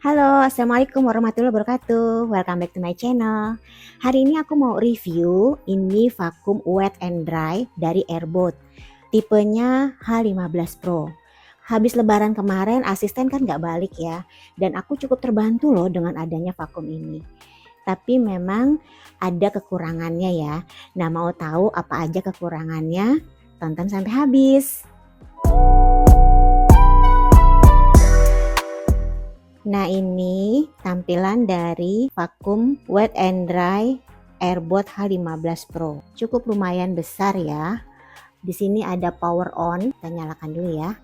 Halo, Assalamualaikum warahmatullahi wabarakatuh. Welcome back to my channel. Hari ini aku mau review ini vakum wet and dry dari Airbot. Tipenya H15 Pro. Habis lebaran kemarin asisten kan nggak balik ya. Dan aku cukup terbantu loh dengan adanya vakum ini. Tapi memang ada kekurangannya ya. Nah, mau tahu apa aja kekurangannya? Tonton sampai habis. Nah, ini tampilan dari vakum wet and dry Airbot H15 Pro. Cukup lumayan besar ya. Di sini ada power on, kita nyalakan dulu ya.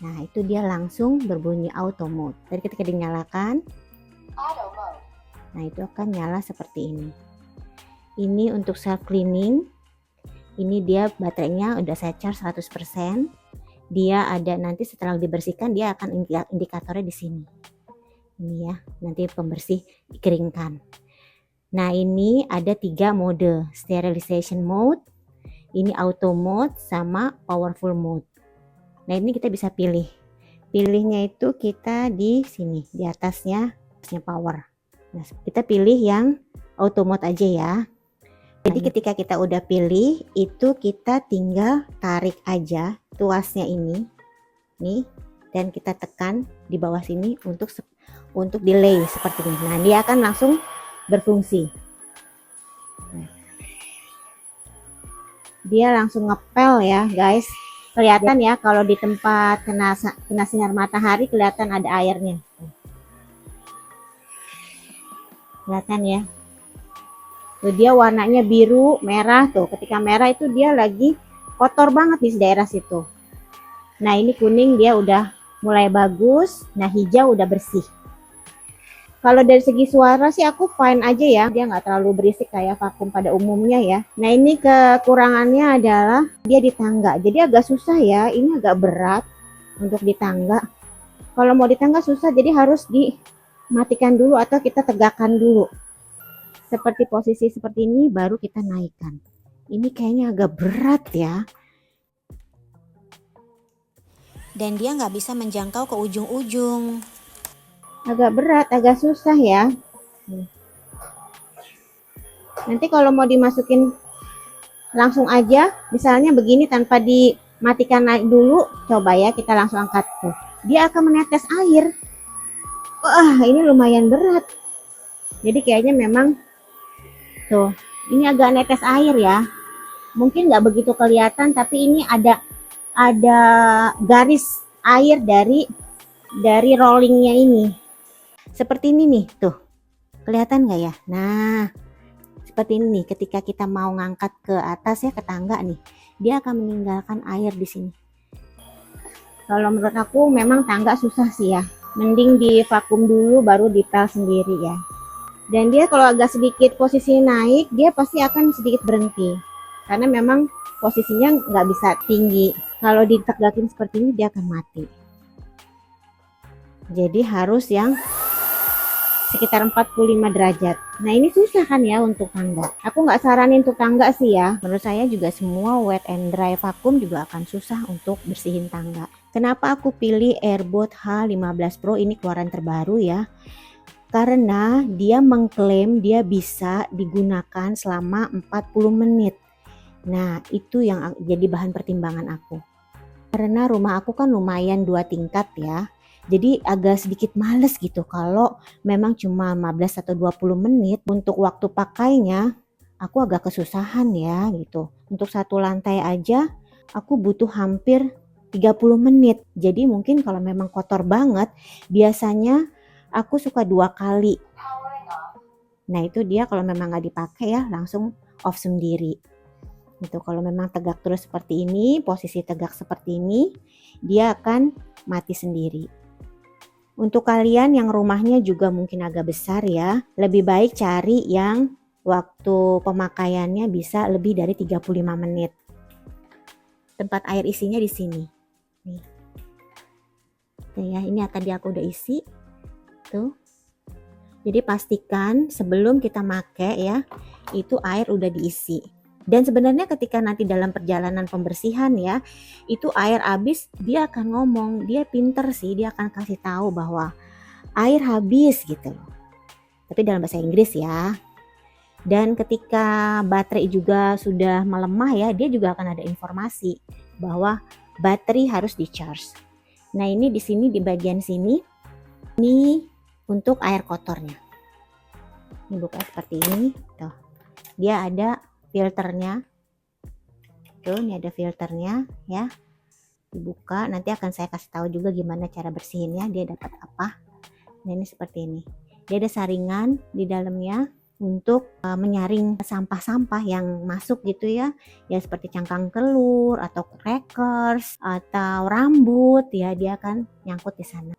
Nah, itu dia langsung berbunyi auto mode. Jadi ketika dinyalakan, nah itu akan nyala seperti ini. Ini untuk self cleaning. Ini dia baterainya udah saya charge 100%. Dia ada nanti setelah dibersihkan dia akan indikatornya di sini. Ini ya, nanti pembersih dikeringkan. Nah, ini ada 3 mode, sterilization mode, ini auto mode sama powerful mode. Nah, ini kita bisa pilih. Pilihnya itu kita di sini, di atasnya power. Nah, kita pilih yang auto mode aja ya. Jadi ketika kita udah pilih, itu kita tinggal tarik aja tuasnya ini, nih, dan kita tekan di bawah sini untuk delay seperti ini. Nah, dia akan langsung berfungsi. Dia langsung ngepel ya, guys. Kelihatan ya kalau di tempat kena sinar matahari kelihatan ada airnya. Kelihatan ya. Tuh dia warnanya biru, merah tuh. Ketika merah itu dia lagi kotor banget di daerah situ. Nah, ini kuning dia udah mulai bagus. Nah, hijau udah bersih. Kalau dari segi suara sih aku fine aja ya. Dia nggak terlalu berisik kayak vakum pada umumnya ya. Nah, ini kekurangannya adalah dia di tangga. Jadi agak susah ya. Ini agak berat untuk di tangga. Kalau mau di tangga susah, jadi harus dimatikan dulu atau kita tegakkan dulu. Seperti posisi seperti ini baru kita naikkan. Ini kayaknya agak berat ya. Dan dia nggak bisa menjangkau ke ujung-ujung. Agak berat, agak susah ya. Nanti kalau mau dimasukin langsung aja, misalnya begini tanpa dimatikan naik dulu, coba ya kita langsung angkat tuh. Dia akan menetes air. Wah, ini lumayan berat. Jadi kayaknya memang tuh, ini agak netes air ya. Mungkin nggak begitu kelihatan, tapi ini ada garis air dari rollingnya ini. Seperti ini nih, tuh. Kelihatan nggak ya? Nah, seperti ini nih, ketika kita mau ngangkat ke atas ya, ke tangga nih, dia akan meninggalkan air di sini. Kalau menurut aku memang tangga susah sih ya. Mending di vakum dulu baru dipel sendiri ya. Dan dia kalau agak sedikit posisi naik, dia pasti akan sedikit berhenti. Karena memang posisinya nggak bisa tinggi. Kalau ditegakin seperti ini dia akan mati. Jadi harus yang sekitar 45 derajat. Nah, ini susah kan ya untuk tangga. Aku nggak saranin untuk tangga sih ya. Menurut saya juga semua wet and dry vakum juga akan susah untuk bersihin tangga. Kenapa aku pilih Airbot H15 Pro, ini keluaran terbaru ya. Karena dia mengklaim dia bisa digunakan selama 40 menit. Nah, itu yang jadi bahan pertimbangan aku. Karena rumah aku kan lumayan 2 tingkat ya. Jadi agak sedikit males gitu kalau memang cuma 15 atau 20 menit untuk waktu pakainya, aku agak kesusahan ya gitu. Untuk 1 lantai aja aku butuh hampir 30 menit. Jadi mungkin kalau memang kotor banget, biasanya aku suka 2 kali. Nah, itu dia kalau memang nggak dipakai ya langsung off sendiri. Itu kalau memang tegak terus seperti ini, posisi tegak seperti ini, dia akan mati sendiri. Untuk kalian yang rumahnya juga mungkin agak besar ya, lebih baik cari yang waktu pemakaiannya bisa lebih dari 35 menit. Tempat air isinya di sini. Nih. Tuh ya, ini tadi aku udah isi. Tuh. Jadi pastikan sebelum kita pakai ya, itu air udah diisi. Dan sebenarnya ketika nanti dalam perjalanan pembersihan ya, itu air habis dia akan ngomong, dia pinter sih, dia akan kasih tahu bahwa air habis gitu loh. Tapi dalam bahasa Inggris ya. Dan ketika baterai juga sudah melemah ya, dia juga akan ada informasi bahwa baterai harus di-charge. Nah, ini di sini di bagian sini ini untuk air kotornya. Ini buka seperti ini, tuh. Dia ada filternya. Tuh, ini ada filternya ya. Dibuka, nanti akan saya kasih tahu juga gimana cara bersihinnya, dia dapat apa. Nah, ini seperti ini. Dia ada saringan di dalamnya untuk menyaring sampah-sampah yang masuk gitu ya. Ya seperti cangkang telur atau crackers atau rambut ya, dia akan nyangkut di sana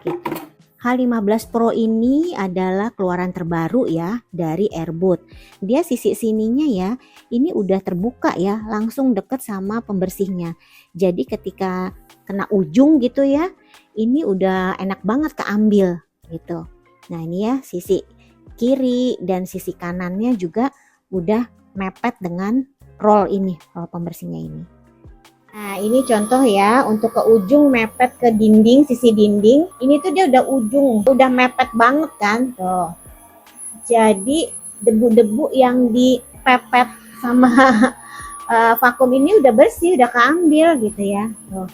gitu. H15 Pro ini adalah keluaran terbaru ya dari Airbud. Dia sisi sininya ya, ini udah terbuka ya, langsung deket sama pembersihnya. Jadi ketika kena ujung gitu ya, ini udah enak banget keambil gitu. Nah, ini ya sisi kiri dan sisi kanannya juga udah mepet dengan roll ini, roll pembersihnya ini. Nah, ini contoh ya, untuk ke ujung mepet ke dinding, sisi dinding. Ini tuh dia udah ujung, udah mepet banget kan, tuh. Jadi debu-debu yang dipepet sama vakum ini udah bersih, udah keambil gitu ya. Tuh.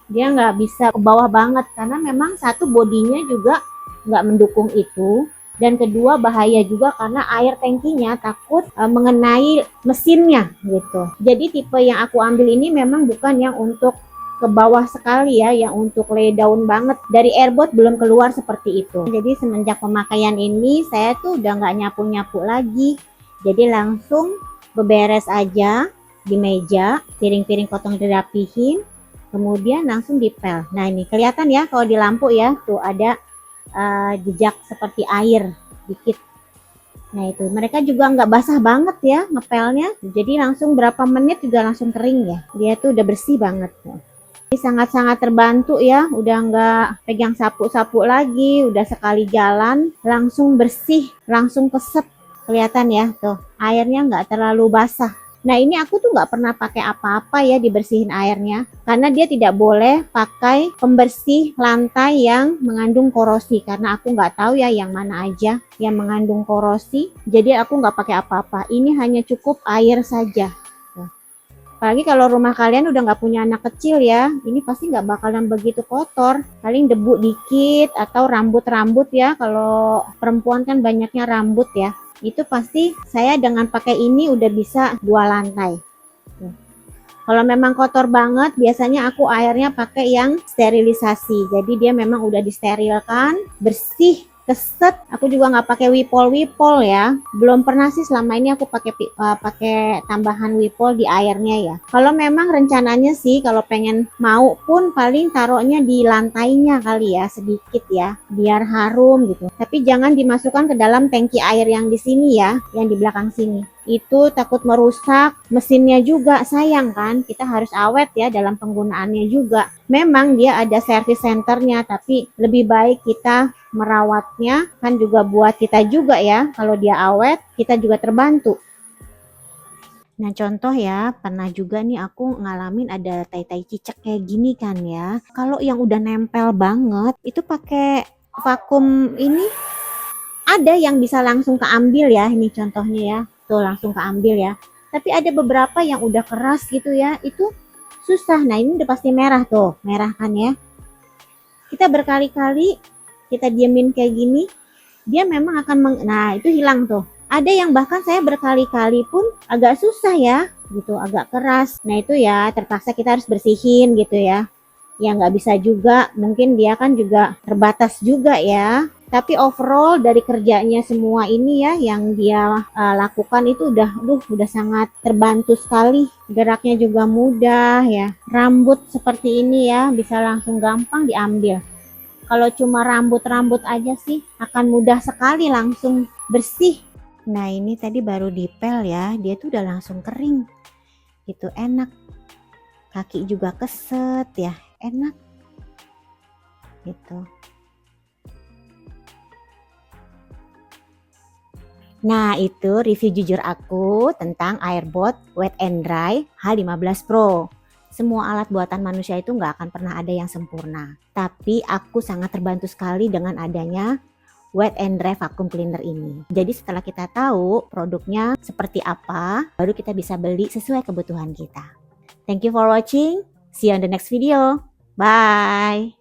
Dia nggak bisa ke bawah banget karena memang satu bodinya juga nggak mendukung itu, dan kedua bahaya juga karena air tangkinya takut mengenai mesinnya gitu. Jadi tipe yang aku ambil ini memang bukan yang untuk ke bawah sekali ya, yang untuk lay down banget. Dari Airbud belum keluar seperti itu. Jadi semenjak pemakaian ini saya tuh udah nggak nyapu-nyapu lagi, jadi langsung beberes aja di meja, piring-piring kotor dirapihin, kemudian langsung dipel. Nah, ini kelihatan ya kalau di lampu ya, tuh ada jejak seperti air dikit. Nah, itu mereka juga nggak basah banget ya ngepelnya, jadi langsung berapa menit juga langsung kering ya, dia tuh udah bersih banget. Jadi sangat-sangat terbantu ya, udah nggak pegang sapu-sapu lagi, udah sekali jalan langsung bersih, langsung keset. Kelihatan ya tuh airnya nggak terlalu basah. Nah, ini aku tuh nggak pernah pakai apa-apa ya dibersihin airnya, karena dia tidak boleh pakai pembersih lantai yang mengandung korosi, karena aku nggak tahu ya yang mana aja yang mengandung korosi. Jadi aku nggak pakai apa-apa, ini hanya cukup air saja. Apalagi kalau rumah kalian udah nggak punya anak kecil ya, ini pasti nggak bakalan begitu kotor. Paling debu dikit atau rambut-rambut ya, kalau perempuan kan banyaknya rambut ya. Itu pasti saya dengan pakai ini udah bisa 2 lantai. Kalau memang kotor banget, biasanya aku airnya pakai yang sterilisasi. Jadi dia memang udah disterilkan, bersih, keset. Aku juga nggak pakai wipol ya. Belum pernah sih selama ini aku pakai tambahan wipol di airnya ya. Kalau memang rencananya sih kalau pengen mau pun paling taruhnya di lantainya kali ya, sedikit ya, biar harum gitu. Tapi jangan dimasukkan ke dalam tangki air yang di sini ya, yang di belakang sini. Itu takut merusak mesinnya juga, sayang kan, kita harus awet ya dalam penggunaannya juga. Memang dia ada service centernya, tapi lebih baik kita merawatnya, kan juga buat kita juga ya, kalau dia awet kita juga terbantu. Nah, contoh ya, pernah juga nih aku ngalamin ada tai-tai cicak kayak gini kan ya. Kalau yang udah nempel banget itu pakai vakum ini ada yang bisa langsung keambil ya, ini contohnya ya, tuh langsung keambil ya. Tapi ada beberapa yang udah keras gitu ya, itu susah. Nah, ini udah pasti merah tuh, merah kan ya. Kita berkali-kali kita diemin kayak gini, dia memang akan nah itu hilang tuh. Ada yang bahkan saya berkali-kali pun agak susah ya, gitu, agak keras. Nah, itu ya terpaksa kita harus bersihin gitu ya. Ya nggak bisa juga, mungkin dia kan juga terbatas juga ya. Tapi overall dari kerjanya semua ini ya yang dia lakukan itu udah sangat terbantu sekali. Geraknya juga mudah ya. Rambut seperti ini ya bisa langsung gampang diambil. Kalau cuma rambut-rambut aja sih akan mudah sekali langsung bersih. Nah, ini tadi baru dipel ya, dia tuh udah langsung kering. Itu enak. Kaki juga keset ya, enak. Gitu. Nah, itu review jujur aku tentang Airbud Wet and Dry H15 Pro. Semua alat buatan manusia itu nggak akan pernah ada yang sempurna. Tapi aku sangat terbantu sekali dengan adanya wet and dry vacuum cleaner ini. Jadi setelah kita tahu produknya seperti apa, baru kita bisa beli sesuai kebutuhan kita. Thank you for watching. See you on the next video. Bye.